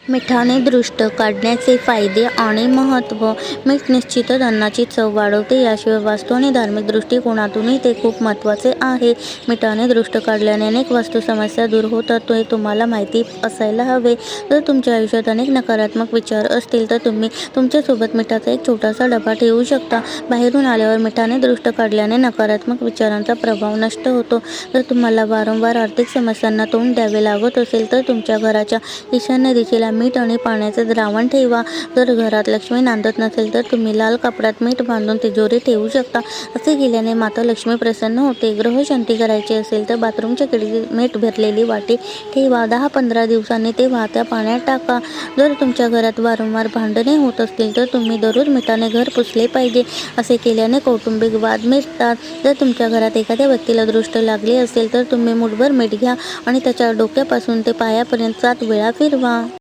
मिठाने दृष्ट काढण्याचे फायदे आणि महत्त्व. मीठ निश्चितच अन्नाची चव वाढवते. याशिवाय वास्तू आणि धार्मिक दृष्टिकोनातूनही ते खूप महत्त्वाचे आहे. मिठाने दृष्ट काढल्याने अनेक वास्तू समस्या दूर होतात हे तुम्हाला माहिती असायला हवे. जर तुमच्या आयुष्यात अनेक नकारात्मक विचार असतील तर तुम्ही तुमच्यासोबत मिठाचा एक छोटासा डबा ठेवू शकता. बाहेरून आल्यावर मिठाने दृष्ट काढल्याने नकारात्मक विचारांचा प्रभाव नष्ट होतो. जर तुम्हाला वारंवार आर्थिक समस्यांना तोंड द्यावे लागत असेल तर तुमच्या घराच्या ईशान्य दिशेला मीठ आणि पाण्याचे द्रावण ठेवा. जर घरात लक्ष्मी नांदत नसेल तर तुम्ही लाल कापडात मीठ बांधून तिजोरीत ठेवू शकता. असे केल्याने माता लक्ष्मी प्रसन्न होते. ग्रहशांती करायची असेल तर बाथरूमच्या खिडकीत मीठ भरलेली वाटी ठेवा. 10-15 दिवसांनी ते वाहत्या पाण्यात टाका. जर तुमच्या घरात वारंवार भांडणे होत असतील तर तुम्ही दररोज मिठाने घर पुसले पाहिजे. असे केल्याने कौटुंबिक वाद मिटतात. जर तुमच्या घरात एखाद्या व्यक्तीला दृष्ट लागली असेल तर तुम्ही मूठभर मीठ घ्या आणि त्याच्या डोक्यापासून ते पायापर्यंत 7 वेळा फिरवा.